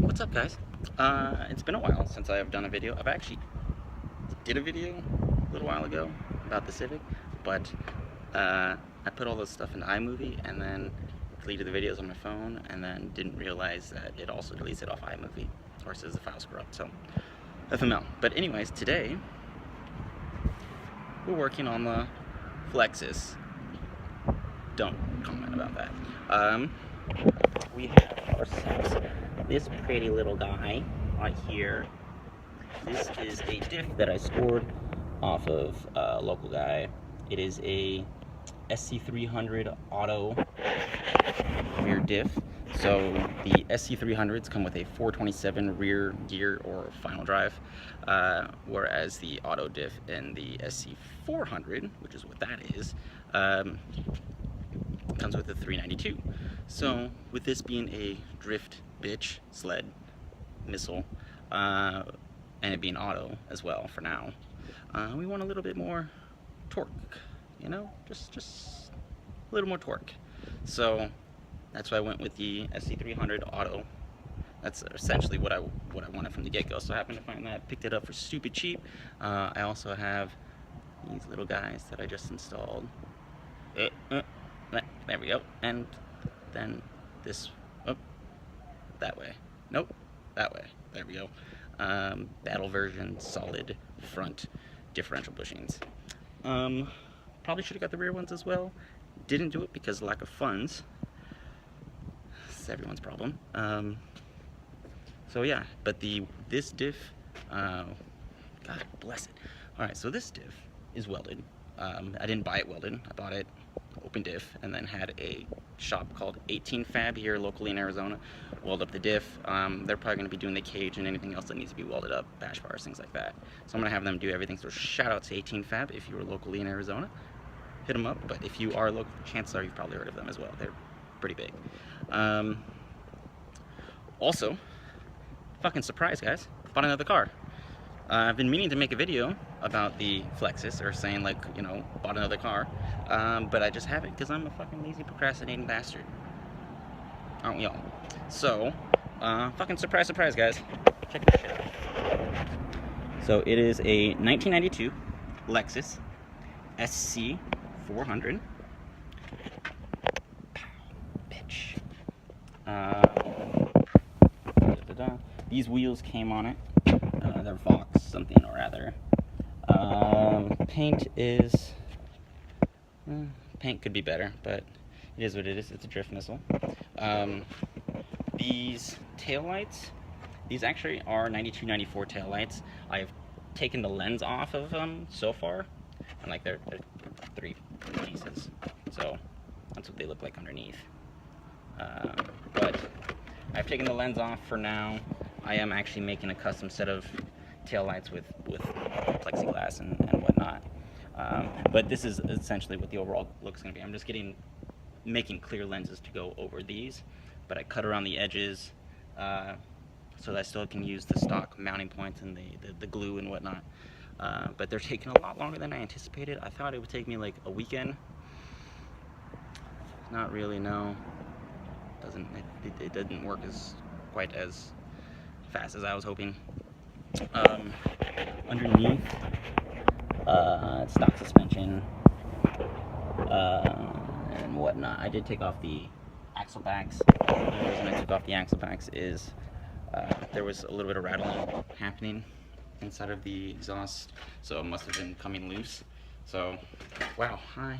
What's up, guys? It's been a while since I've done a video. I've actually did a video a little while ago about the Civic, but I put all this stuff in iMovie and then deleted the videos on my phone, and then didn't realize that it also deletes it off iMovie, or says the file's corrupt, so FML. But anyways, today we're working on the Flexus. Don't comment about that. We have ourselves this pretty little guy right here. This is a diff that I scored off of a local guy. It is a SC400 auto rear diff. So the SC400s come with a 427 rear gear or final drive, whereas the auto diff in the SC400, which is what that is, comes with a 392. So with this being a drift bitch sled MISSLE, and it being auto as well for now, we want a little bit more torque, you know, just a little more torque. So that's why I went with the SC400 auto. That's essentially what I wanted from the get-go. So I happened to find that, picked it up for stupid cheap. I also have these little guys that I just installed. There we go. And then this, oh, that way. Nope, that way. There we go. Battle version, solid front differential bushings. Probably should have got the rear ones as well. Didn't do it because of lack of funds. It's everyone's problem. So yeah, but this diff, God bless it. All right, so this diff is welded. I didn't buy it welded. I bought it open diff, and then had a shop called 18 Fab here locally in Arizona weld up the diff. They're probably going to be doing the cage and anything else that needs to be welded up, bash bars, things like that. So I'm going to have them do everything. So shout out to 18 Fab if you are locally in Arizona. Hit them up, but if you are local, chances are you've probably heard of them as well. They're pretty big. Also, fucking surprise, guys, bought another car. I've been meaning to make a video about the Flexus, or saying, like, you know, bought another car, but I just haven't because I'm a fucking lazy, procrastinating bastard. Aren't we all? So, fucking surprise, surprise, guys. Check this shit out. So it is a 1992 Lexus SC400. Bitch. These wheels came on it. They're Vox something or other. Paint is... paint could be better, but it is what it is. It's a drift missile. These taillights, these actually are 92, 94 taillights. I've taken the lens off of them so far, and like they're 3 pieces. So that's what they look like underneath. But I've taken the lens off for now. I am actually making a custom set of taillights with plexiglass and whatnot. But this is essentially what the overall look is going to be. I'm just making clear lenses to go over these, but I cut around the edges so that I still can use the stock mounting points and the glue and whatnot. But they're taking a lot longer than I anticipated. I thought it would take me like a weekend. Not really, no. It didn't work quite as fast as I was hoping. Underneath, stock suspension and whatnot. I did take off the axle packs. The reason I took off the axle packs is there was a little bit of rattling happening inside of the exhaust, so it must have been coming loose. So, wow, hi.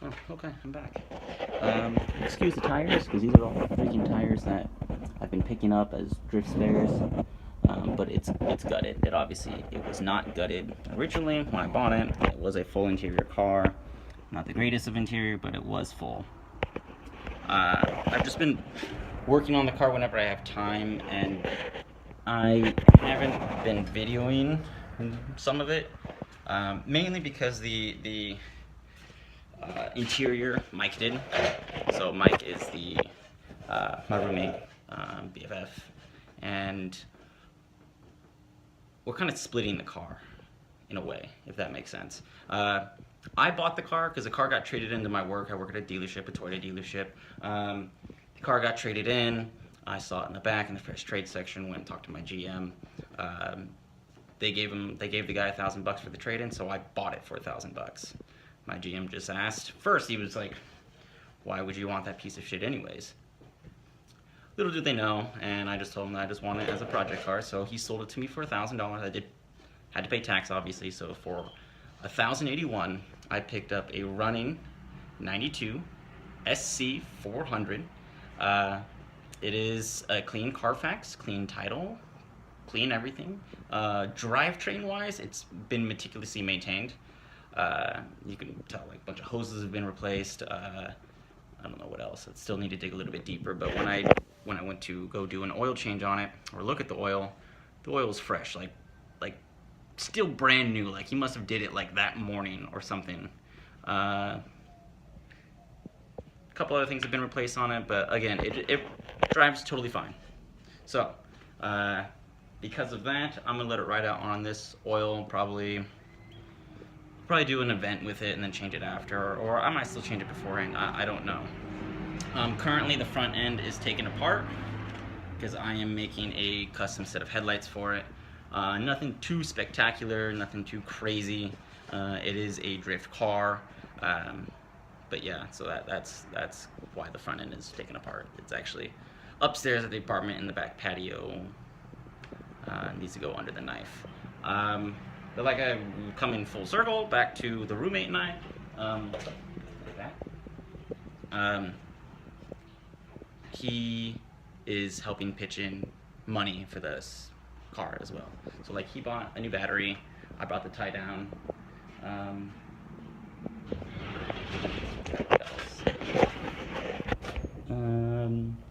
Oh, okay, I'm back. Excuse the tires, because these are all freaking tires that I've been picking up as drift spares. But it's gutted. It was not gutted originally when I bought it. It was a full interior car. Not the greatest of interior, but it was full. I've just been working on the car whenever I have time, and I haven't been videoing some of it, mainly because the interior Mike did. So Mike is my roommate, BFF, and we're kind of splitting the car in a way, if that makes sense. I bought the car because the car got traded into my work. I work at a dealership, a Toyota dealership. The car got traded in. I saw it in the back in the fresh trade section. Went and talked to my GM. They gave the guy $1,000 for the trade-in, so I bought it for $1,000. My GM just asked. First, he was like, "Why would you want that piece of shit, anyways?" Little did they know, and I just told him that I just wanted it as a project car. So he sold it to me for $1,000. I had to pay tax, obviously. So for $1,081, I picked up a running '92 SC400. It is a clean Carfax, clean title, clean everything. Drivetrain wise, it's been meticulously maintained. You can tell like a bunch of hoses have been replaced. I don't know what else. I still need to dig a little bit deeper. But when I went to go do an oil change on it or look at the oil was fresh, like still brand new. Like he must have did it like that morning or something. A couple other things have been replaced on it, but again, it drives totally fine. So because of that, I'm gonna let it ride out on this oil. Probably do an event with it and then change it after, or I might still change it beforehand. I don't know. Currently, the front end is taken apart because I am making a custom set of headlights for it. Nothing too spectacular, nothing too crazy. It is a drift car. But yeah, so that's why the front end is taken apart. It's actually upstairs at the apartment in the back patio. Needs to go under the knife. But like I come in full circle back to the roommate and I. Like that. He is helping pitch in money for this car as well. So like he bought a new battery. I brought the tie down.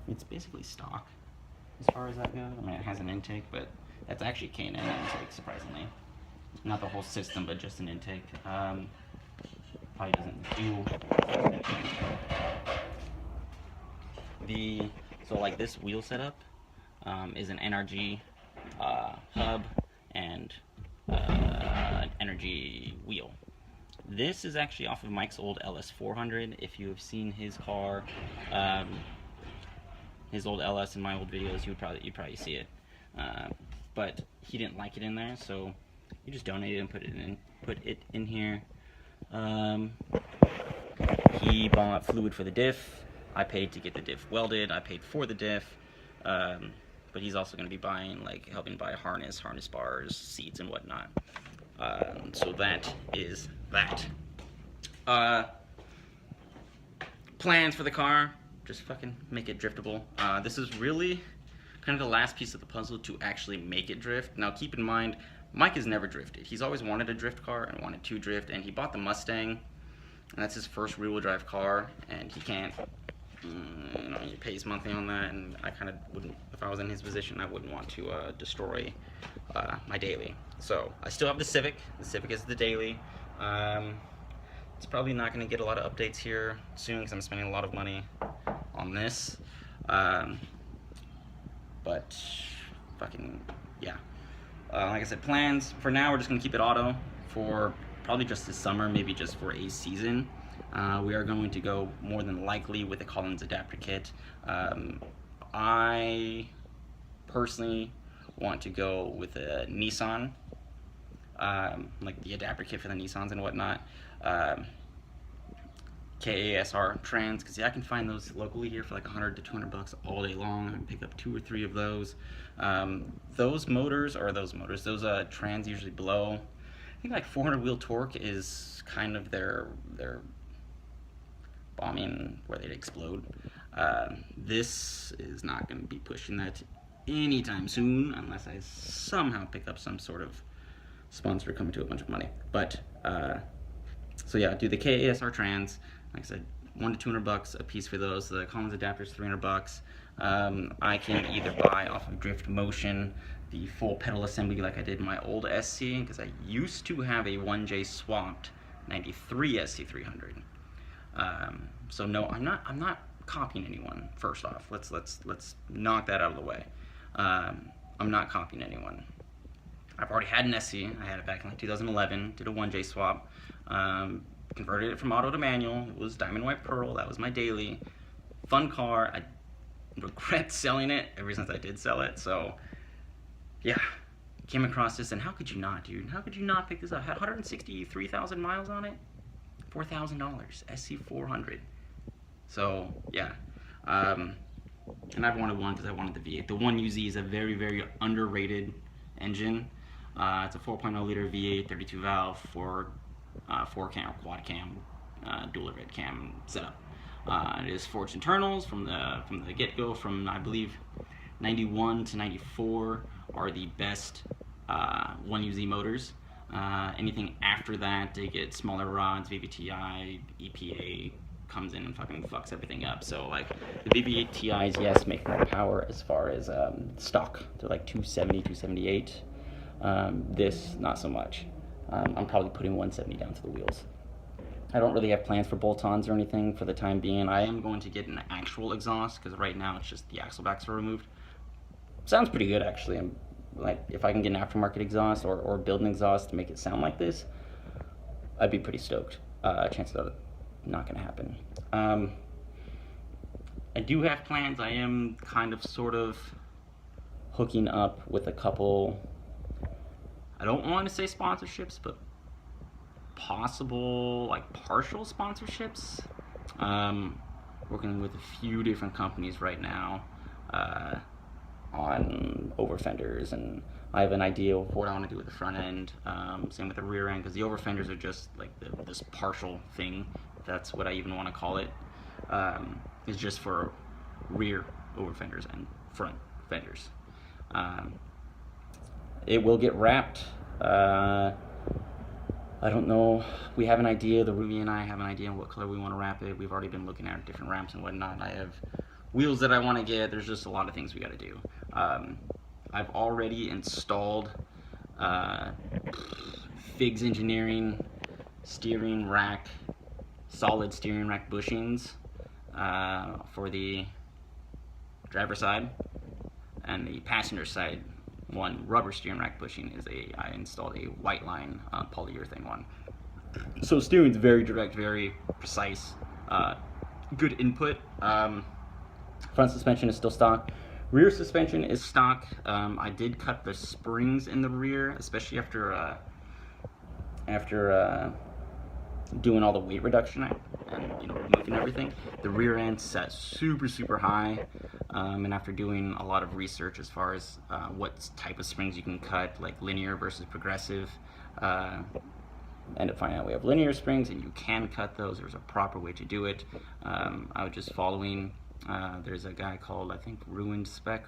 It's basically stock as far as that goes. I mean, it has an intake, but that's actually K&N intake, surprisingly. Not the whole system, but just an intake. Probably doesn't do. So like this wheel setup is an NRG hub and an energy wheel. This is actually off of Mike's old LS400. If you have seen his car, his old LS in my old videos, you'd probably see it. But he didn't like it in there, so he just donated and put it in here. He bought fluid for the diff. I paid to get the diff welded. I paid for the diff. But he's also going to be buying, like, helping buy harness bars, seats, and whatnot. So that is that. Plans for the car, just fucking make it driftable. This is really kind of the last piece of the puzzle to actually make it drift. Now keep in mind, Mike has never drifted. He's always wanted a drift car and wanted to drift, and he bought the Mustang, and that's his first rear-wheel drive car, and he can't, you know, he pays monthly on that, and I kind of wouldn't, if I was in his position, I wouldn't want to destroy my daily. So I still have the Civic. The Civic is the daily. It's probably not going to get a lot of updates here soon because I'm spending a lot of money on this. But fucking yeah. Like I said, plans for now, we're just going to keep it auto for probably just this summer, maybe just for a season. We are going to go more than likely with the Collins adapter kit. I personally want to go with a Nissan, like the adapter kit for the Nissans and whatnot. KASR trans, because yeah, I can find those locally here for like $100 to $200 all day long. I can pick up 2 or 3 of those. Those trans usually blow. I think like 400 wheel torque is kind of their bombing where they'd explode. This is not going to be pushing that anytime soon unless I somehow pick up some sort of sponsor coming to a bunch of money. But so yeah, do the KASR trans. Like I said, $100 to $200 a piece for those. The Collins adapters, $300. I can either buy off of Drift Motion the full pedal assembly like I did in my old SC, because I used to have a 1J swapped 93 SC300. So no, I'm not copying anyone. First off, let's knock that out of the way. I'm not copying anyone. I've already had an SC. I had it back in like 2011. Did a 1J swap. Converted it from auto to manual. It was diamond white pearl. That was my daily. Fun car. regret selling it ever since I did sell it. So yeah, came across this, and how could you not, dude? How could you not pick this up? Had 163,000 miles on it, $4,000, SC400. So yeah, and I've wanted one because I wanted the V8. The 1UZ is a very, very underrated engine. It's a 4.0 liter V8, 32 valve, 4 cam or quad cam, dual red cam setup. It is forged internals from the get-go. From I believe 91 to 94 are the best 1UZ motors. Anything after that, they get smaller rods, VVTi, EPA comes in and fucking fucks everything up. So like the VVTis, yes, make more power as far as stock. They're like 270, 278. This, not so much. I'm probably putting 170 down to the wheels. I don't really have plans for bolt-ons or anything for the time being. I am going to get an actual exhaust because right now it's just the axle backs are removed. Sounds pretty good actually. I'm like, if I can get an aftermarket exhaust or build an exhaust to make it sound like this, I'd be pretty stoked. Chances are not going to happen. I do have plans. I am kind of sort of hooking up with a couple, I don't want to say sponsorships, but possible like partial sponsorships. Working with a few different companies right now on over fenders, and I have an idea of what I want to do with the front end. Same with the rear end, because the over fenders are just like this partial thing. That's what I even want to call it. It's just for rear over fenders and front fenders. It will get wrapped. I don't know. We have an idea. The Ruby and I have an idea on what color we want to wrap it. We've already been looking at different wraps and whatnot. I have wheels that I want to get. There's just a lot of things we got to do. I've already installed Figs Engineering steering rack, solid steering rack bushings for the driver's side, and the passenger side one rubber steering rack bushing is I installed a white line polyurethane one. So steering's very direct, very precise, good input. Front suspension is still stock. Rear suspension is stock. I did cut the springs in the rear, especially after doing all the weight reduction and removing everything. The rear end set super high, and after doing a lot of research as far as what type of springs you can cut, like linear versus progressive, ended up finding out we have linear springs and you can cut those. There's a proper way to do it. I was just following, there's a guy called I think Ruined Spec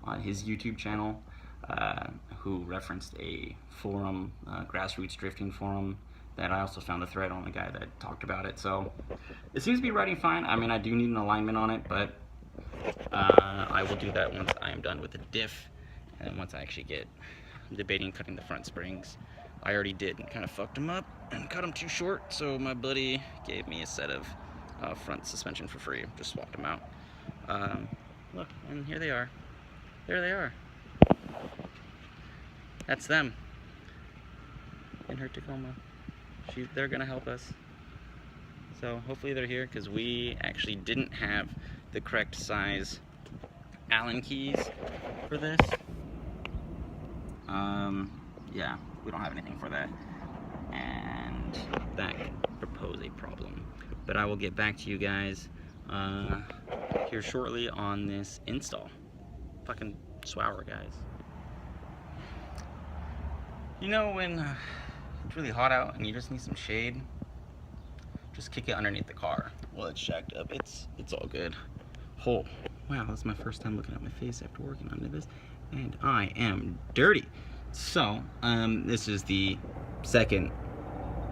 on his YouTube channel, who referenced a forum, grassroots drifting forum, that I also found a thread on the guy that talked about it. So it seems to be riding fine. I mean, I do need an alignment on it, but I will do that once I am done with the diff, and once I actually get debating cutting the front springs. I already did and kind of fucked them up and cut them too short, so my buddy gave me a set of front suspension for free. Just swapped them out. Look, and here they are. There they are. That's them in her Tacoma. They're gonna help us. So hopefully they're here, because we actually didn't have the correct size Allen keys for this. Yeah, we don't have anything for that, and that could propose a problem. But I will get back to you guys here shortly on this install. Fucking swower, guys. You know when it's really hot out and you just need some shade? Just kick it underneath the car. Well, it's jacked up. It's all good. Oh, wow, that's my first time looking at my face after working on this, and I am dirty. So, this is the second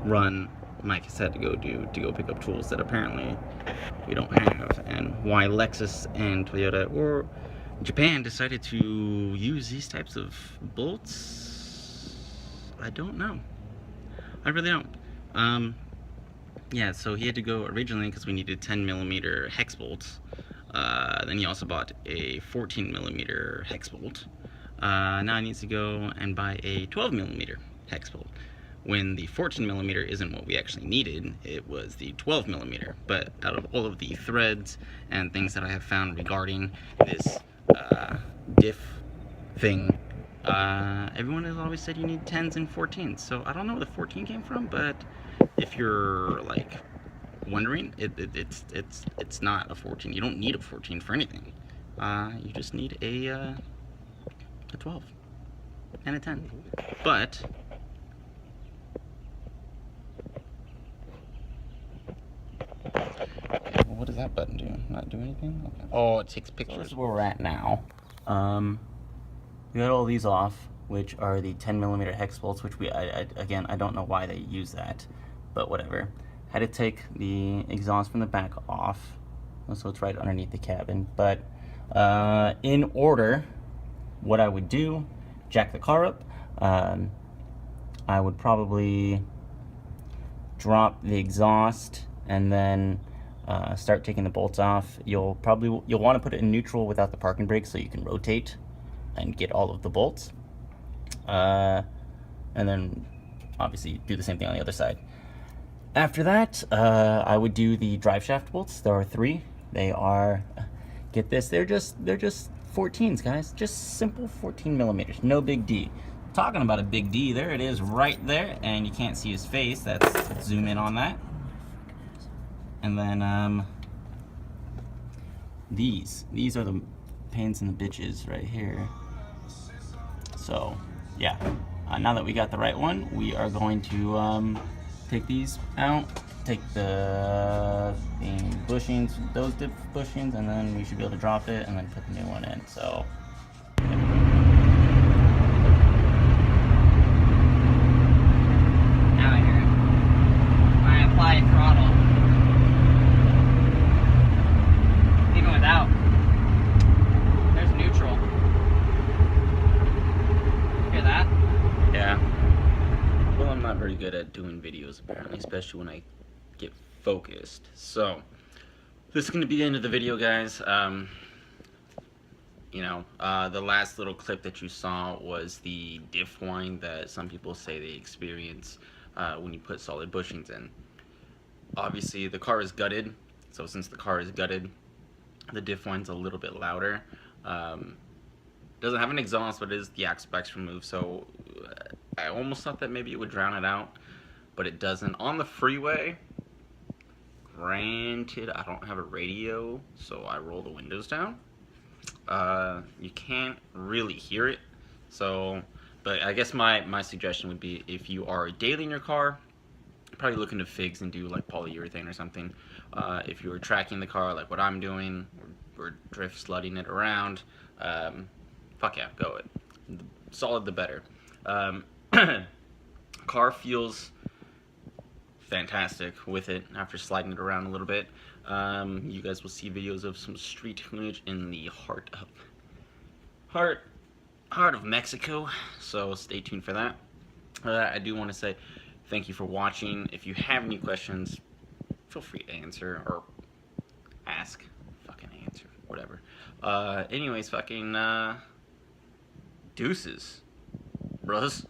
run Mike has had to go do to go pick up tools that apparently we don't have, and why Lexus and Toyota or Japan decided to use these types of bolts, I don't know. I really don't. Yeah, so he had to go originally because we needed 10mm hex bolts. Then he also bought a 14mm hex bolt. Now he needs to go and buy a 12mm hex bolt, when the 14 millimeter isn't what we actually needed. It was the 12 millimeter. But out of all of the threads and things that I have found regarding this diff thing, everyone has always said you need 10s and 14s. So I don't know where the 14 came from, but if you're like wondering, it's not a 14. You don't need a 14 for anything. You just need a 12 and a 10. But well, what does that button do? Not do anything? Okay. Oh, it takes pictures. So this is where we're at now. We got all these off, which are the 10 millimeter hex bolts, which again, I don't know why they use that, but whatever. Had to take the exhaust from the back off, so it's right underneath the cabin. But in order, what I would do, jack the car up. I would probably drop the exhaust and then start taking the bolts off. You'll want to put it in neutral without the parking brake so you can rotate and get all of the bolts. And then obviously do the same thing on the other side. After that, I would do the drive shaft bolts. There are 3. They are, get this, they're just 14s, guys. Just simple 14 millimeters, no big D. Talking about a big D, there it is right there, and you can't see his face. Let's zoom in on that. And then these are the pains in the bitches right here. So yeah, now that we got the right one, we are going to take these out, take the bushings, those diff bushings, and then we should be able to drop it and then put the new one in. So now I hear it. When I apply throttle, even without, there's neutral. Hear that? yeah. Well, I'm not very good at doing videos apparently, especially when I get focused. So this is going to be the end of the video, guys. You know, the last little clip that you saw was the diff whine that some people say they experience when you put solid bushings in. Obviously, the car is gutted, so since the car is gutted, the diff whine's a little bit louder. Doesn't have an exhaust, but it is the axle box removed, so I almost thought that maybe it would drown it out, but it doesn't. On the freeway, granted, I don't have a radio, so I roll the windows down. You can't really hear it, so, but I guess my suggestion would be, if you are daily in your car, probably look into figs and do like polyurethane or something. If you were tracking the car like what I'm doing, or drift sledding it around, fuck yeah, go it. The solid the better. Car feels fantastic with it after sliding it around a little bit. You guys will see videos of some street footage in the heart of Mexico, so stay tuned for that. I do want to say thank you for watching. If you have any questions, feel free to answer or ask, fucking answer, whatever. Anyways, fucking deuces, bros.